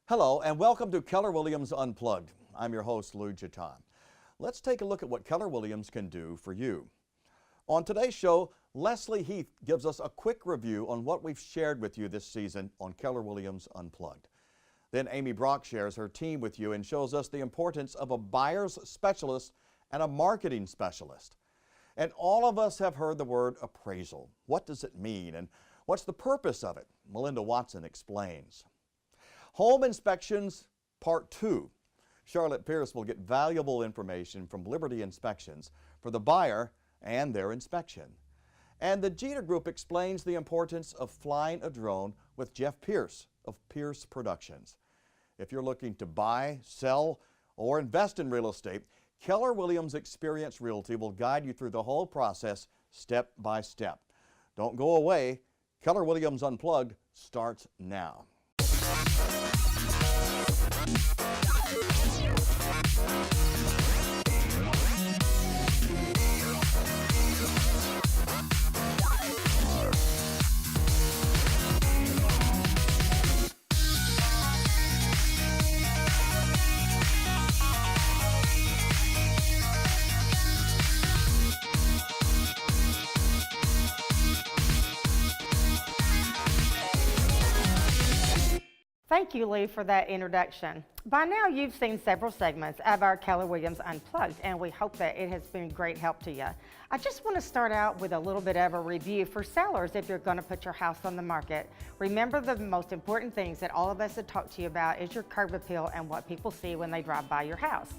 Hello and welcome to Keller Williams Unplugged. I'm your host, Lou Jaton. Let's take a look at what Keller Williams can do for you. On today's show, Leslie Heath gives us a quick review on what we've shared with you this season on Keller Williams Unplugged. Then Amy Brock shares her team with you and shows us the importance of a buyer's specialist and a marketing specialist. And all of us have heard the word appraisal. What does it mean and what's the purpose of it? Melinda Watson explains. Home Inspections Part 2. Charlotte Pierce will get valuable information from Liberty Inspections for the buyer and their inspection. And the Jeter Group explains the importance of flying a drone with Jeff Pierce of Pierce Productions. If you're looking to buy, sell, or invest in real estate, Keller Williams Experience Realty will guide you through the whole process step by step. Don't go away. Keller Williams Unplugged starts now. Thank you, Lee, for that introduction. By now, you've seen several segments of our Keller Williams Unplugged, and we hope that it has been great help to you. I just want to start out with a little bit of a review for sellers if you're going to put your house on the market. Remember, the most important things that all of us have talked to you about is your curb appeal and what people see when they drive by your house.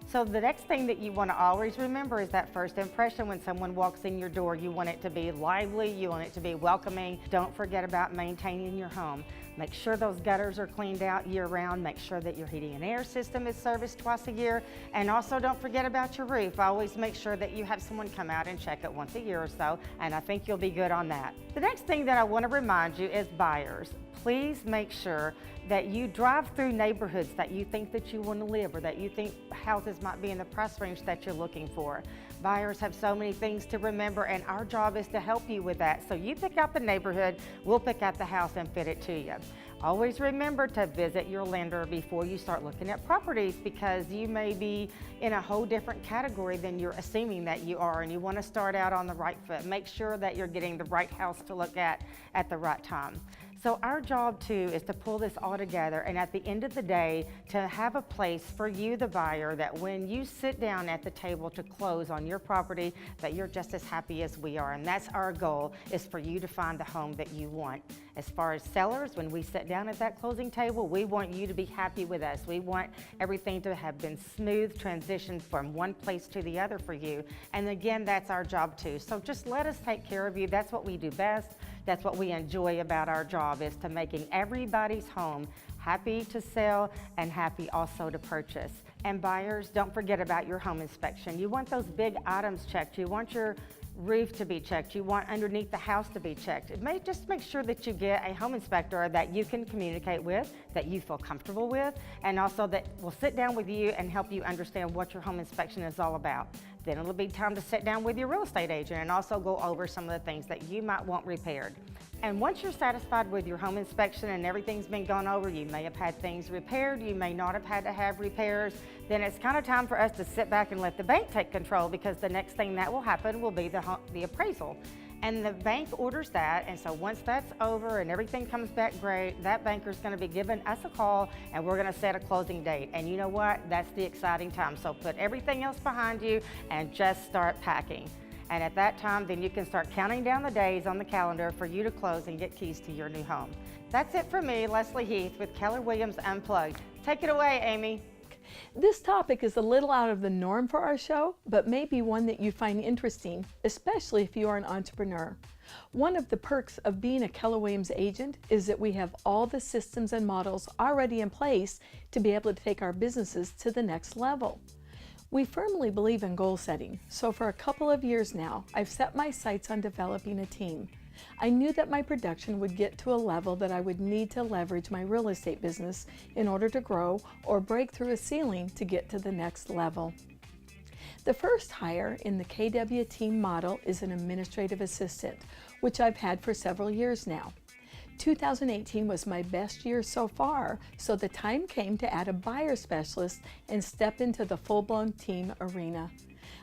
So the next thing that you want to always remember is that first impression when someone walks in your door. You want it to be lively, you want it to be welcoming. Don't forget about maintaining your home. Make sure those gutters are cleaned out year-round. Make sure that your heating and air system is serviced twice a year. And also don't forget about your roof. Always make sure that you have someone come out and check it once a year or so, and I think you'll be good on that. The next thing that I want to remind you is buyers. Please make sure that you drive through neighborhoods that you think that you want to live or that you think houses might be in the price range that you're looking for. Buyers have so many things to remember, and our job is to help you with that. So you pick out the neighborhood, we'll pick out the house and fit it to you. Always remember to visit your lender before you start looking at properties, because you may be in a whole different category than you're assuming that you are, and you want to start out on the right foot. Make sure that you're getting the right house to look at the right time. So our job too is to pull this all together, and at the end of the day, to have a place for you, the buyer, that when you sit down at the table to close on your property, that you're just as happy as we are. And that's our goal, is for you to find the home that you want. As far as sellers, when we sit down at that closing table, we want you to be happy with us. We want everything to have been smooth transition from one place to the other for you. And again, that's our job too. So just let us take care of you. That's what we do best. That's what we enjoy about our job, is to making everybody's home happy to sell and happy also to purchase. And buyers, don't forget about your home inspection. You want those big items checked. You want your roof to be checked. You want underneath the house to be checked. Just make sure that you get a home inspector that you can communicate with, that you feel comfortable with, and also that will sit down with you and help you understand what your home inspection is all about. Then it'll be time to sit down with your real estate agent and also go over some of the things that you might want repaired. And once you're satisfied with your home inspection and everything's been gone over, you may have had things repaired, you may not have had to have repairs, then it's kind of time for us to sit back and let the bank take control, because the next thing that will happen will be the appraisal. And the bank orders that, and so once that's over and everything comes back great, that banker's going to be giving us a call, and we're going to set a closing date. And you know what? That's the exciting time. So put everything else behind you and just start packing. And at that time, then you can start counting down the days on the calendar for you to close and get keys to your new home. That's it for me, Leslie Heath with Keller Williams Unplugged. Take it away, Amy. This topic is a little out of the norm for our show, but may be one that you find interesting, especially if you are an entrepreneur. One of the perks of being a Keller Williams agent is that we have all the systems and models already in place to be able to take our businesses to the next level. We firmly believe in goal setting, so for a couple of years now, I've set my sights on developing a team. I knew that my production would get to a level that I would need to leverage my real estate business in order to grow or break through a ceiling to get to the next level. The first hire in the KW team model is an administrative assistant, which I've had for several years now. 2018 was my best year so far, so the time came to add a buyer specialist and step into the full-blown team arena.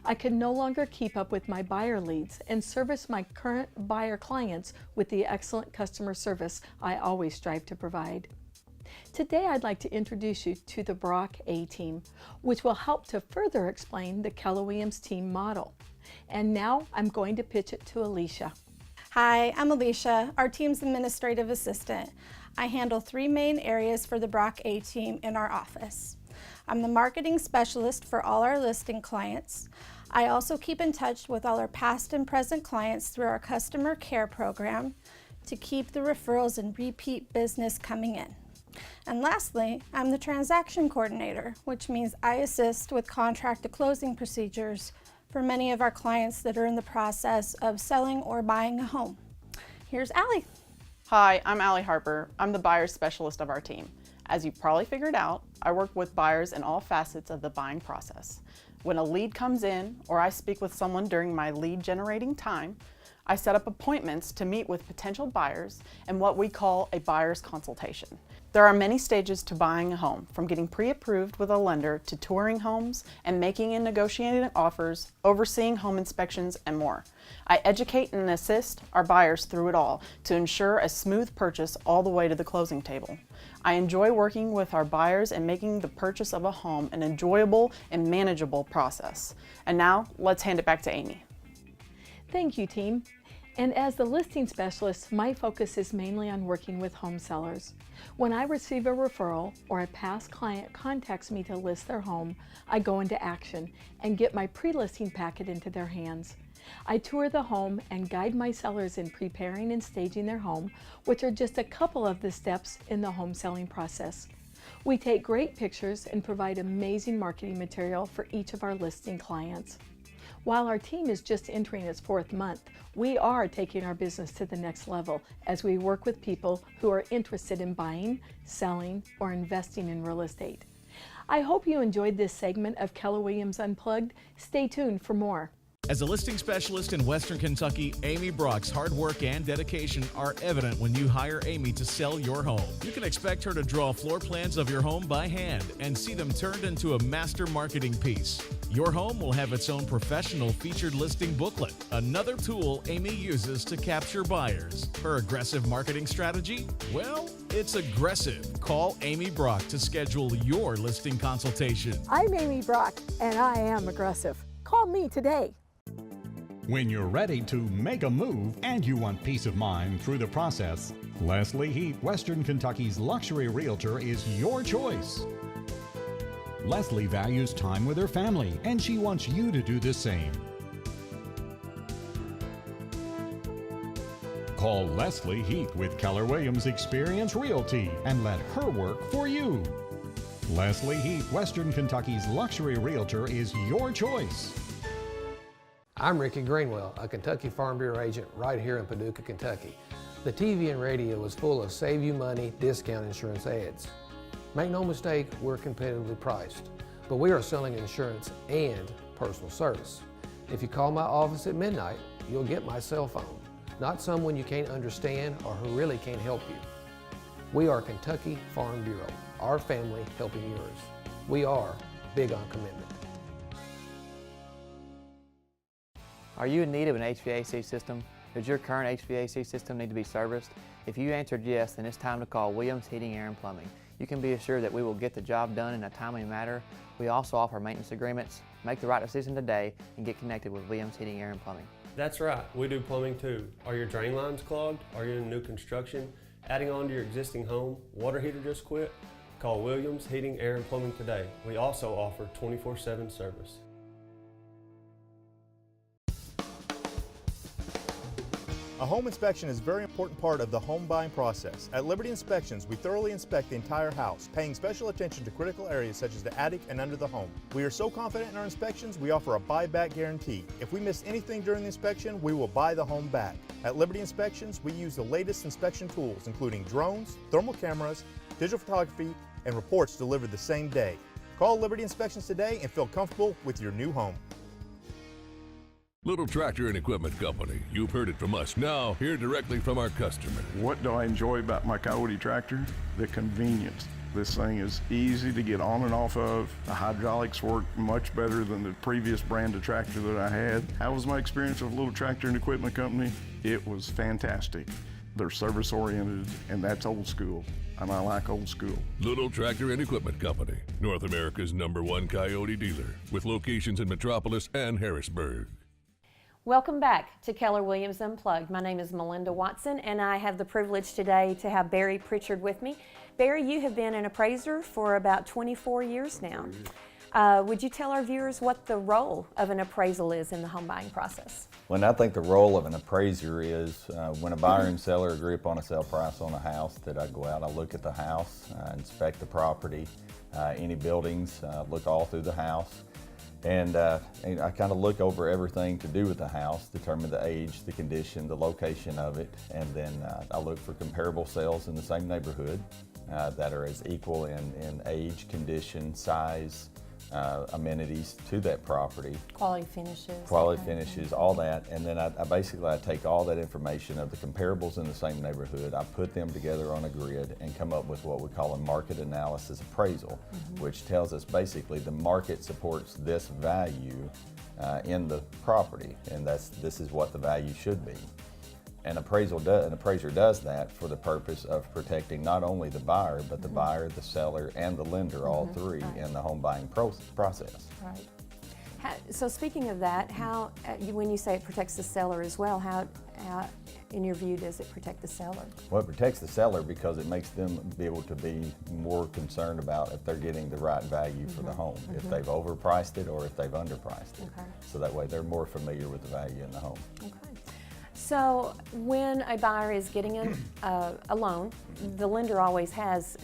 I could no longer keep up with my buyer leads and service my current buyer clients with the excellent customer service I always strive to provide. Today I'd like to introduce you to the Brock A team, which will help to further explain the Keller Williams team model. And now I'm going to pitch it to Alicia. Hi, I'm Alicia, our team's administrative assistant. I handle 3 main areas for the Brock A team in our office. I'm the marketing specialist for all our listing clients. I also keep in touch with all our past and present clients through our customer care program to keep the referrals and repeat business coming in. And lastly, I'm the transaction coordinator, which means I assist with contract to closing procedures for many of our clients that are in the process of selling or buying a home. Here's Allie. Hi, I'm Allie Harper. I'm the buyers specialist of our team. As you probably figured out, I work with buyers in all facets of the buying process. When a lead comes in or I speak with someone during my lead generating time, I set up appointments to meet with potential buyers in what we call a buyer's consultation. There are many stages to buying a home, from getting pre-approved with a lender to touring homes and making and negotiating offers, overseeing home inspections, and more. I educate and assist our buyers through it all to ensure a smooth purchase all the way to the closing table. I enjoy working with our buyers and making the purchase of a home an enjoyable and manageable process. And now, let's hand it back to Amy. Thank you, team. And as the listing specialist, my focus is mainly on working with home sellers. When I receive a referral or a past client contacts me to list their home, I go into action and get my pre-listing packet into their hands. I tour the home and guide my sellers in preparing and staging their home, which are just a couple of the steps in the home selling process. We take great pictures and provide amazing marketing material for each of our listing clients. While our team is just entering its 4th month, we are taking our business to the next level as we work with people who are interested in buying, selling, or investing in real estate. I hope you enjoyed this segment of Keller Williams Unplugged. Stay tuned for more. As a listing specialist in Western Kentucky, Amy Brock's hard work and dedication are evident when you hire Amy to sell your home. You can expect her to draw floor plans of your home by hand and see them turned into a master marketing piece. Your home will have its own professional featured listing booklet, another tool Amy uses to capture buyers. Her aggressive marketing strategy? Well, it's aggressive. Call Amy Brock to schedule your listing consultation. I'm Amy Brock, and I am aggressive. Call me today. When you're ready to make a move and you want peace of mind through the process, Leslie Heath, Western Kentucky's luxury realtor, is your choice. Leslie values time with her family, and she wants you to do the same. Call Leslie Heath with Keller Williams Experience Realty and let her work for you. Leslie Heath, Western Kentucky's luxury realtor, is your choice. I'm Ricky Greenwell, a Kentucky Farm Bureau agent right here in Paducah, Kentucky. The TV and radio is full of save you money discount insurance ads. Make no mistake, we're competitively priced, but we are selling insurance and personal service. If you call my office at midnight, you'll get my cell phone, not someone you can't understand or who really can't help you. We are Kentucky Farm Bureau, our family helping yours. We are big on commitment. Are you in need of an HVAC system? Does your current HVAC system need to be serviced? If you answered yes, then it's time to call Williams Heating, Air, and Plumbing. You can be assured that we will get the job done in a timely manner. We also offer maintenance agreements. Make the right decision today and get connected with Williams Heating, Air, and Plumbing. That's right, we do plumbing too. Are your drain lines clogged? Are you in new construction? Adding on to your existing home? Water heater just quit? Call Williams Heating, Air, and Plumbing today. We also offer 24/7 service. A home inspection is a very important part of the home buying process. At Liberty Inspections, we thoroughly inspect the entire house, paying special attention to critical areas such as the attic and under the home. We are so confident in our inspections, we offer a buyback guarantee. If we miss anything during the inspection, we will buy the home back. At Liberty Inspections, we use the latest inspection tools, including drones, thermal cameras, digital photography, and reports delivered the same day. Call Liberty Inspections today and feel comfortable with your new home. Little Tractor and Equipment Company. You've heard it from us. Now, hear directly from our customer. What do I enjoy about my Coyote tractor? The convenience. This thing is easy to get on and off of. The hydraulics work much better than the previous brand of tractor that I had. How was my experience with Little Tractor and Equipment Company? It was fantastic. They're service oriented, and that's old school. And I like old school. Little Tractor and Equipment Company, North America's #1 Coyote dealer, with locations in Metropolis and Harrisburg. Welcome back to Keller Williams Unplugged. My name is Melinda Watson, and I have the privilege today to have Barry Pritchard with me. Barry, you have been an appraiser for about 24 years now. Would you tell our viewers what the role of an appraisal is in the home buying process? Well, I think the role of an appraiser is when a buyer and seller agree upon a sale price on a house, that I go out, I look at the house, inspect the property, any buildings, look all through the house. And I kind of look over everything to do with the house, determine the age, the condition, the location of it, and then I look for comparable sales in the same neighborhood that are as equal in age, condition, size, amenities to that property. Quality finishes. Quality finishes, all that. And then I basically take all that information of the comparables in the same neighborhood, I put them together on a grid and come up with what we call a market analysis appraisal, which tells us basically the market supports this value in the property, and this is what the value should be. An appraiser does that for the purpose of protecting not only the buyer, but the buyer, the seller, and the lender, all three in the home buying process. Right. So speaking of that, how, when you say it protects the seller as well, how in your view does it protect the seller? Well, it protects the seller because it makes them be able to be more concerned about if they're getting the right value for the home, if they've overpriced it or if they've underpriced it. So that way they're more familiar with the value in the home. So when a buyer is getting a loan, the lender always has,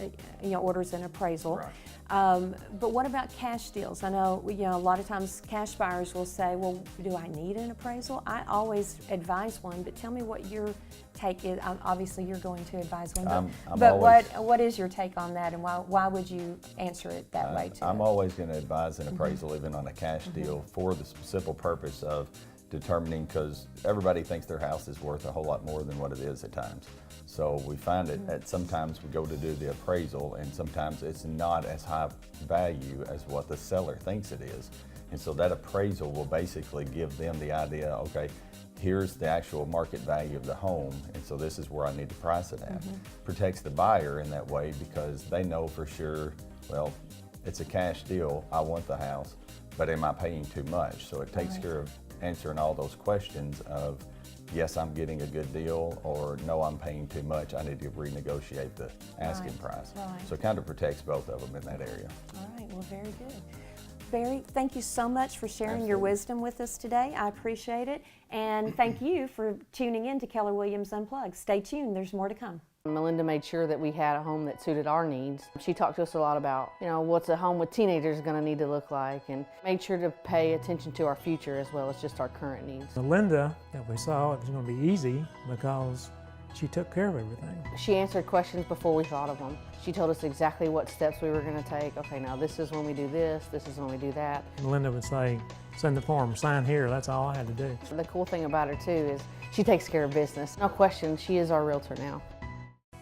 orders an appraisal. But what about cash deals? I know, a lot of times cash buyers will say, well, do I need an appraisal? I always advise one, but tell me what your take is. Obviously, you're going to advise one, but what is your take on that, and why would you answer it that way too? I'm always going to advise an appraisal, even on a cash deal, for the simple purpose of determining, because everybody thinks their house is worth a whole lot more than what it is at times. So we find it that sometimes we go to do the appraisal and sometimes it's not as high value as what the seller thinks it is. And so that appraisal will basically give them the idea, okay, here's the actual market value of the home, and so this is where I need to price it at. Protects the buyer in that way because they know for sure, well, it's a cash deal, I want the house, but am I paying too much? So it takes care of answering all those questions of, yes, I'm getting a good deal, or no, I'm paying too much, I need to renegotiate the asking price. So it kind of protects both of them in that area. All right, well, very good. Barry, thank you so much for sharing your wisdom with us today. I appreciate it. And thank you for tuning in to Keller Williams Unplugged. Stay tuned, there's more to come. Melinda made sure that we had a home that suited our needs. She talked to us a lot about, what's a home with teenagers going to need to look like, and made sure to pay attention to our future as well as just our current needs. Melinda, that we saw, it was going to be easy because she took care of everything. She answered questions before we thought of them. She told us exactly what steps we were going to take. Okay, now this is when we do this is when we do that. Melinda would say, send the form, sign here, that's all I had to do. The cool thing about her too is she takes care of business. No question, she is our realtor now.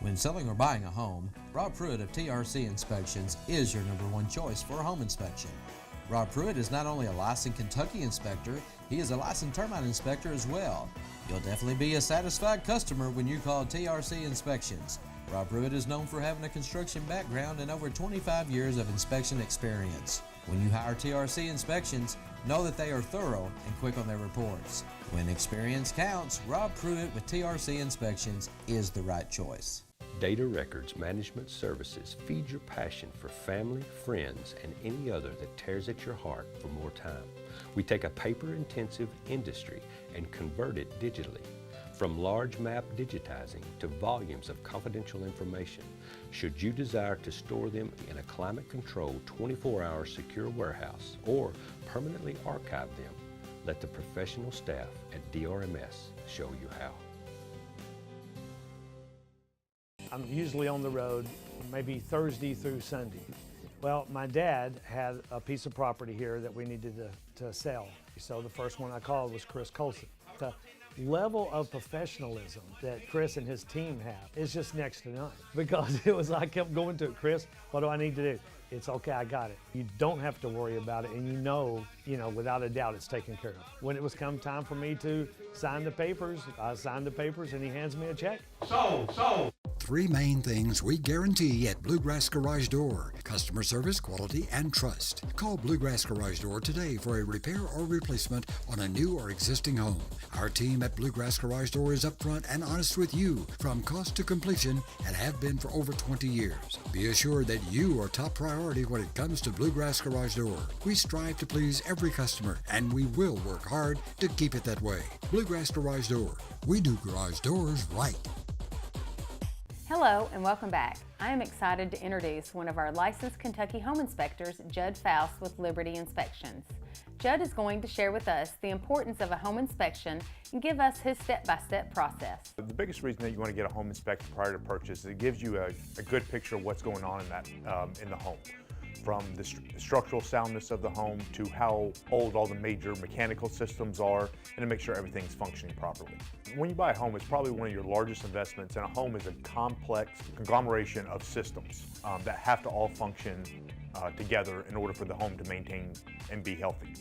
When selling or buying a home, Rob Pruitt of TRC Inspections is your #1 choice for a home inspection. Rob Pruitt is not only a licensed Kentucky inspector, he is a licensed termite inspector as well. You'll definitely be a satisfied customer when you call TRC Inspections. Rob Pruitt is known for having a construction background and over 25 years of inspection experience. When you hire TRC Inspections, know that they are thorough and quick on their reports. When experience counts, Rob Pruitt with TRC Inspections is the right choice. Data Records Management Services feed your passion for family, friends, and any other that tears at your heart for more time. We take a paper-intensive industry and convert it digitally. From large map digitizing to volumes of confidential information, should you desire to store them in a climate-controlled 24-hour secure warehouse or permanently archive them, let the professional staff at DRMS show you how. I'm usually on the road, maybe Thursday through Sunday. Well, my dad had a piece of property here that we needed to sell. So the first one I called was Chris Colson. The level of professionalism that Chris and his team have is just next to none. Because it was, I kept going to it, Chris, what do I need to do? It's okay, I got it. You don't have to worry about it, and you know, without a doubt it's taken care of. When it was come time for me to sign the papers, I signed the papers and he hands me a check. Sold. 3 main things we guarantee at Bluegrass Garage Door: customer service, quality, and trust. Call Bluegrass Garage Door today for a repair or replacement on a new or existing home. Our team at Bluegrass Garage Door is upfront and honest with you from cost to completion and have been for over 20 years. Be assured that you are top priority when it comes to Bluegrass Garage Door. We strive to please every customer, and we will work hard to keep it that way. Bluegrass Garage Door. We do garage doors right. Hello and welcome back. I am excited to introduce one of our licensed Kentucky home inspectors, Judd Faust with Liberty Inspections. Judd is going to share with us the importance of a home inspection and give us his step-by-step process. The biggest reason that you want to get a home inspected prior to purchase is it gives you a good picture of what's going on in the home. From the structural soundness of the home to how old all the major mechanical systems are, and to make sure everything's functioning properly. When you buy a home, it's probably one of your largest investments, and a home is a complex conglomeration of systems that have to all function together in order for the home to maintain and be healthy.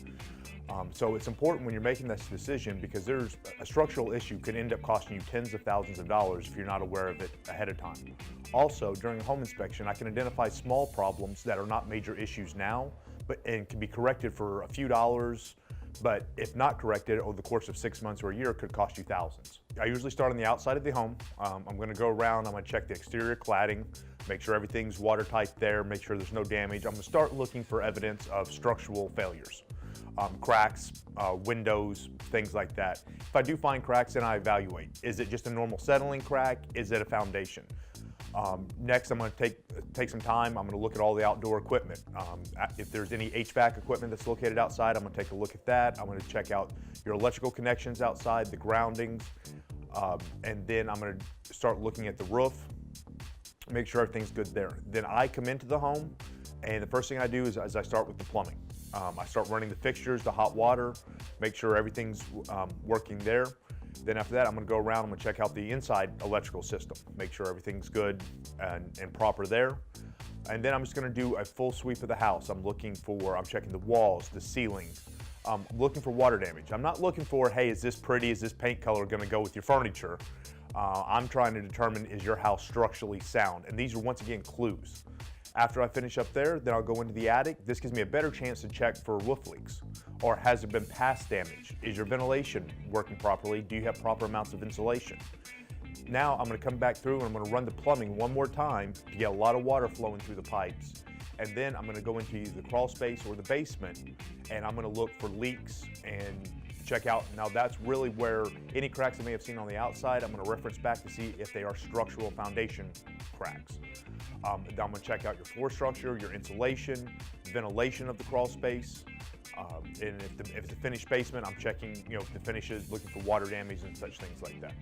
So it's important when you're making this decision, because there's a structural issue could end up costing you tens of thousands of dollars if you're not aware of it ahead of time. Also, during a home inspection, I can identify small problems that are not major issues now, and can be corrected for a few dollars, but if not corrected over the course of 6 months or a year, it could cost you thousands. I usually start on the outside of the home. I'm going to go around, I'm going to check the exterior cladding, make sure everything's watertight there, make sure there's no damage. I'm going to start looking for evidence of structural failures. Cracks, windows, things like that. If I do find cracks, then I evaluate. Is it just a normal settling crack? Is it a foundation? Next, I'm going to take some time. I'm going to look at all the outdoor equipment. If there's any HVAC equipment that's located outside, I'm going to take a look at that. I'm going to check out your electrical connections outside, the groundings, and then I'm going to start looking at the roof, make sure everything's good there. Then I come into the home, and the first thing I do is I start with the plumbing. I start running the fixtures, the hot water, make sure everything's working there. Then after that, I'm going to go around, I'm going to check out the inside electrical system, make sure everything's good and proper there. And then I'm just going to do a full sweep of the house. I'm checking the walls, the ceilings. I'm looking for water damage. I'm not looking for, hey, is this pretty? Is this paint color going to go with your furniture? I'm trying to determine, is your house structurally sound? And these are, once again, clues. After I finish up there, then I'll go into the attic. This gives me a better chance to check for roof leaks. Or has there been past damage? Is your ventilation working properly? Do you have proper amounts of insulation? Now I'm going to come back through and I'm going to run the plumbing one more time to get a lot of water flowing through the pipes. And then I'm going to go into either the crawl space or the basement, and I'm going to look for leaks and check out. Now that's really where any cracks I may have seen on the outside, I'm going to reference back to see if they are structural foundation cracks. I'm going to check out your floor structure, your insulation, ventilation of the crawl space. And if it's a finished basement, I'm checking, the finishes, looking for water damage and such things like that.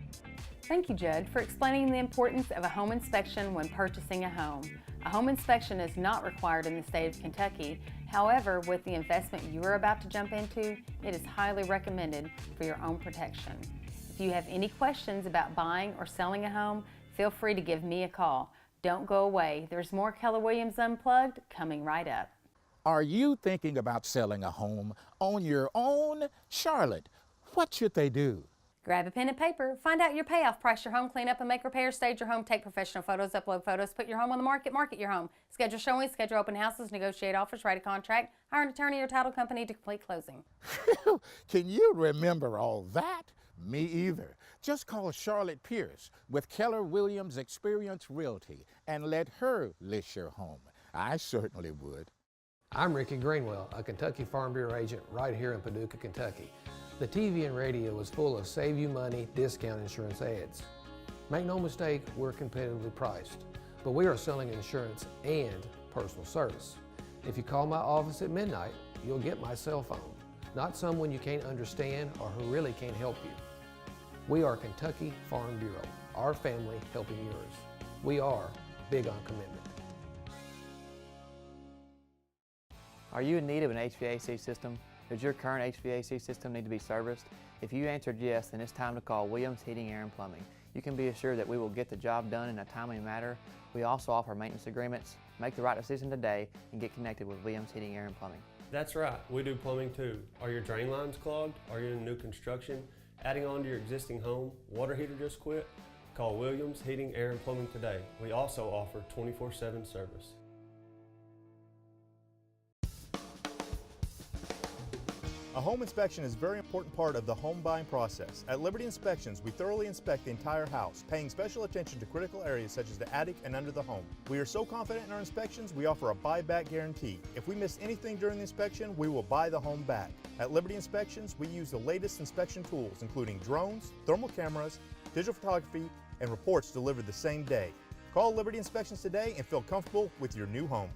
Thank you, Judd, for explaining the importance of a home inspection when purchasing a home. A home inspection is not required in the state of Kentucky. However, with the investment you are about to jump into, it is highly recommended for your own protection. If you have any questions about buying or selling a home, feel free to give me a call. Don't go away. There's more Keller Williams Unplugged coming right up. Are you thinking about selling a home on your own? Charlotte, what should they do? Grab a pen and paper, find out your payoff, price your home, clean up and make repairs, stage your home, take professional photos, upload photos, put your home on the market, market your home, schedule showings, schedule open houses, negotiate offers, write a contract, hire an attorney or title company to complete closing. Can you remember all that? Me either. Just call Charlotte Pierce with Keller Williams Experience Realty and let her list your home. I certainly would. I'm Ricky Greenwell, a Kentucky Farm Bureau agent right here in Paducah, Kentucky. The TV and radio is full of save you money, discount insurance ads. Make no mistake, we're competitively priced, but we are selling insurance and personal service. If you call my office at midnight, you'll get my cell phone, not someone you can't understand or who really can't help you. We are Kentucky Farm Bureau, our family helping yours. We are big on commitment. Are you in need of an HVAC system? Does your current HVAC system need to be serviced? If you answered yes, then it's time to call Williams Heating, Air and Plumbing. You can be assured that we will get the job done in a timely manner. We also offer maintenance agreements. Make the right decision today and get connected with Williams Heating, Air and Plumbing. That's right, we do plumbing too. Are your drain lines clogged? Are you in new construction? Adding on to your existing home? Water heater just quit? Call Williams Heating, Air and Plumbing today. We also offer 24/7 service. A home inspection is a very important part of the home buying process. At Liberty Inspections, we thoroughly inspect the entire house, paying special attention to critical areas such as the attic and under the home. We are so confident in our inspections, we offer a buyback guarantee. If we miss anything during the inspection, we will buy the home back. At Liberty Inspections, we use the latest inspection tools, including drones, thermal cameras, digital photography, and reports delivered the same day. Call Liberty Inspections today and feel comfortable with your new home.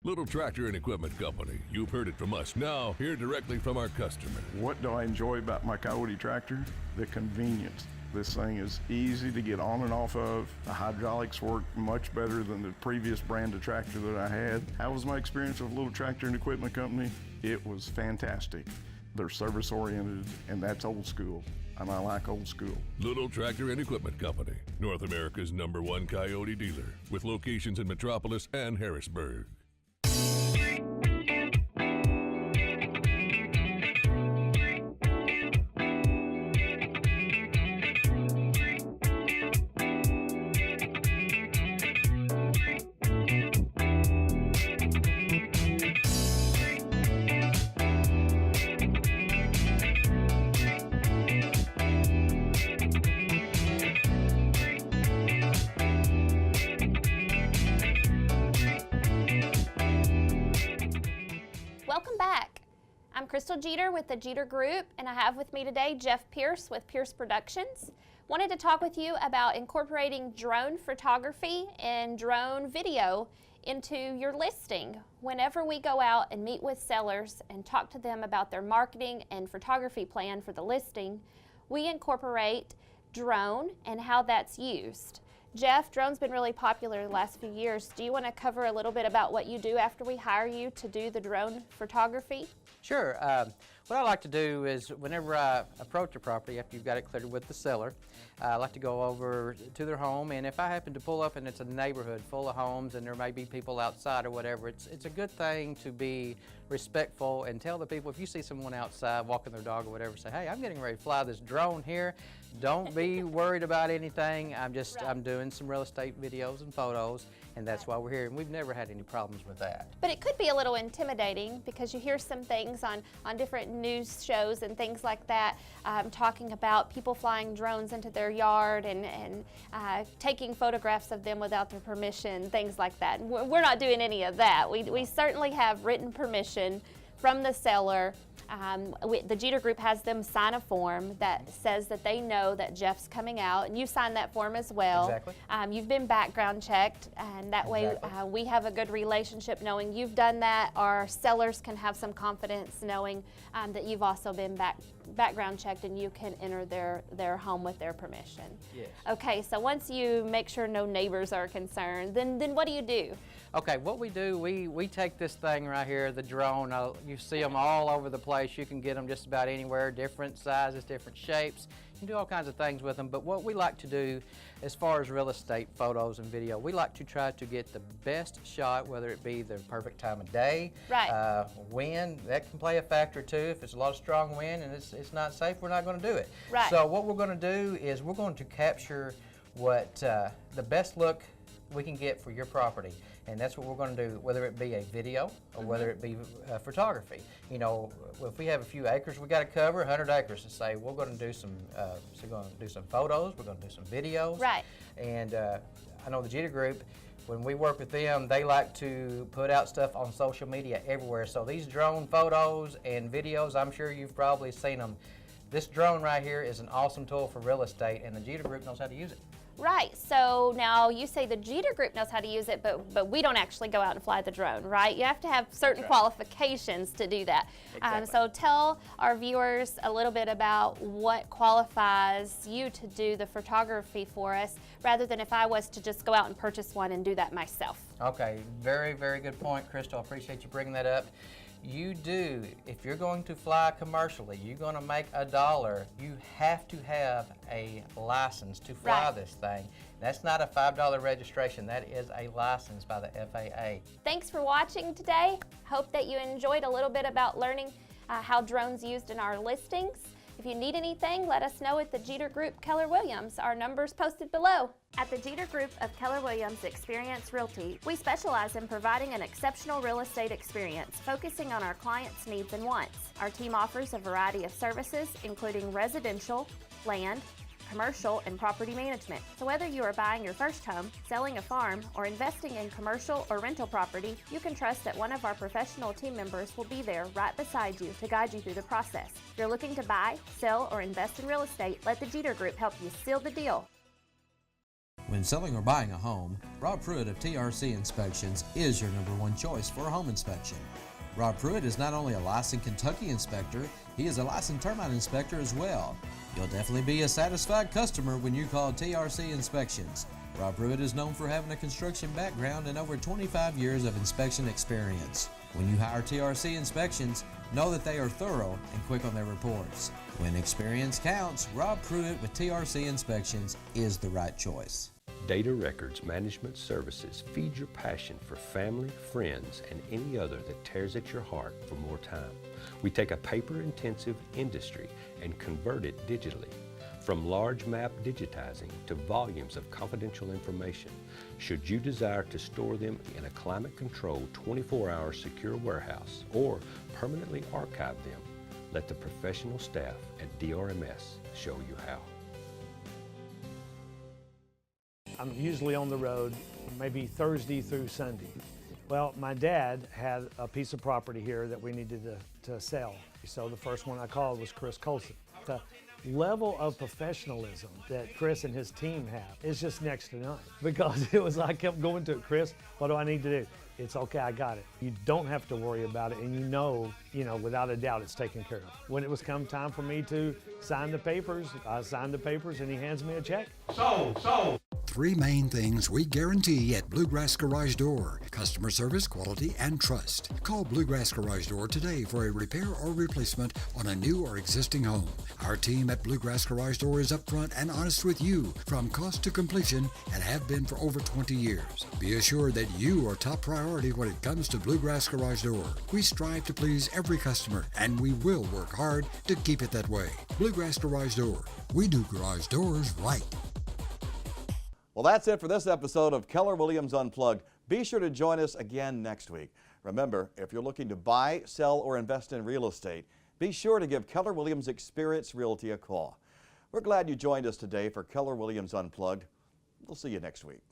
Little Tractor and Equipment Company. You've heard it from us. Now, hear directly from our customer. What do I enjoy about my Coyote tractor? The convenience. This thing is easy to get on and off of. The hydraulics work much better than the previous brand of tractor that I had. How was my experience with Little Tractor and Equipment Company? It was fantastic. They're service oriented, and that's old school. And I like old school. Little Tractor and Equipment Company, North America's #1 Coyote dealer, with locations in Metropolis and Harrisburg. Welcome back. I'm Crystal Jeter with the Jeter Group, and I have with me today Jeff Pierce with Pierce Productions. Wanted to talk with you about incorporating drone photography and drone video into your listing. Whenever we go out and meet with sellers and talk to them about their marketing and photography plan for the listing, we incorporate drone and how that's used. Jeff, drone's been really popular the last few years. Do you want to cover a little bit about what you do after we hire you to do the drone photography? Sure. What I like to do is whenever I approach a property after you've got it cleared with the seller, I like to go over to their home, and if I happen to pull up and it's a neighborhood full of homes and there may be people outside or whatever, it's a good thing to be respectful and tell the people, if you see someone outside walking their dog or whatever, say, hey, I'm getting ready to fly this drone here. Don't be worried about anything. I'm doing some real estate videos and photos, and that's why we're here, and we've never had any problems with that. But it could be a little intimidating because you hear some things on different news shows and things like that, talking about people flying drones into their yard and taking photographs of them without their permission, things like that. We're not doing any of that. We certainly have written permission from the seller. The Jeter Group has them sign a form that says that they know that Jeff's coming out, and you sign that form as well. Exactly. You've been background checked, and that way we have a good relationship knowing you've done that. Our sellers can have some confidence knowing that you've also been background checked and you can enter their home with their permission. Yes. Okay, so once you make sure no neighbors are concerned, then what do you do? Okay, what we do, we take this thing right here, the drone. You see them all over the place. You can get them just about anywhere, different sizes, different shapes. You can do all kinds of things with them, but what we like to do as far as real estate photos and video, we like to try to get the best shot, whether it be the perfect time of day, wind, that can play a factor too. If it's a lot of strong wind and it's not safe, we're not going to do it. Right. So what we're going to do is we're going to capture what the best look we can get for your property. And that's what we're going to do, whether it be a video or whether it be photography. You know, if we have a few acres we got to cover, 100 acres, to say we're going to do some, photos, we're going to do some videos. Right. And I know the Jeter Group, when we work with them, they like to put out stuff on social media everywhere. So these drone photos and videos, I'm sure you've probably seen them. This drone right here is an awesome tool for real estate, and the Jeter Group knows how to use it. Right, so now you say the Jeter Group knows how to use it, but we don't actually go out and fly the drone, right? You have to have certain qualifications to do that. Exactly. So tell our viewers a little bit about what qualifies you to do the photography for us. rather than if I was to just go out and purchase one and do that myself. Okay, very, very good point, Crystal. I appreciate you bringing that up. You do, if you're going to fly commercially, you're going to make $1, you have to have a license to fly this thing. That's not a $5 registration, that is a license by the FAA. Thanks for watching today. Hope that you enjoyed a little bit about learning how drones used in our listings. If you need anything, let us know at the Jeter Group Keller Williams. Our number's posted below. At the Jeter Group of Keller Williams Experience Realty, we specialize in providing an exceptional real estate experience, focusing on our clients' needs and wants. Our team offers a variety of services, including residential, land, commercial, and property management. So whether you are buying your first home, selling a farm, or investing in commercial or rental property, you can trust that one of our professional team members will be there right beside you to guide you through the process. If you're looking to buy, sell, or invest in real estate, let the Jeter Group help you seal the deal. When selling or buying a home, Rob Pruitt of TRC Inspections is your #1 choice for a home inspection. Rob Pruitt is not only a licensed Kentucky inspector, he is a licensed termite inspector as well. You'll definitely be a satisfied customer when you call TRC Inspections. Rob Pruitt is known for having a construction background and over 25 years of inspection experience. When you hire TRC Inspections, know that they are thorough and quick on their reports. When experience counts, Rob Pruitt with TRC Inspections is the right choice. Data Records Management Services feed your passion for family, friends, and any other that tears at your heart for more time. We take a paper-intensive industry and convert it digitally. From large map digitizing to volumes of confidential information, should you desire to store them in a climate-controlled 24-hour secure warehouse or permanently archive them, let the professional staff at DRMS show you how. I'm usually on the road maybe Thursday through Sunday. Well, my dad had a piece of property here that we needed to sell. So the first one I called was Chris Colson. The level of professionalism that Chris and his team have is just next to none. Because it was, I kept going to it, Chris, what do I need to do? It's okay, I got it. You don't have to worry about it, and you know, without a doubt it's taken care of. When it was come time for me to sign the papers, I signed the papers and he hands me a check. Sold. 3 main things we guarantee at Bluegrass Garage Door: customer service, quality, and trust. Call Bluegrass Garage Door today for a repair or replacement on a new or existing home. Our team at Bluegrass Garage Door is upfront and honest with you from cost to completion and have been for over 20 years. Be assured that you are top priority when it comes to Bluegrass Garage Door. We strive to please every customer, and we will work hard to keep it that way. Bluegrass Garage Door. We do garage doors right. Well, that's it for this episode of Keller Williams Unplugged. Be sure to join us again next week. Remember, if you're looking to buy, sell, or invest in real estate, be sure to give Keller Williams Experience Realty a call. We're glad you joined us today for Keller Williams Unplugged. We'll see you next week.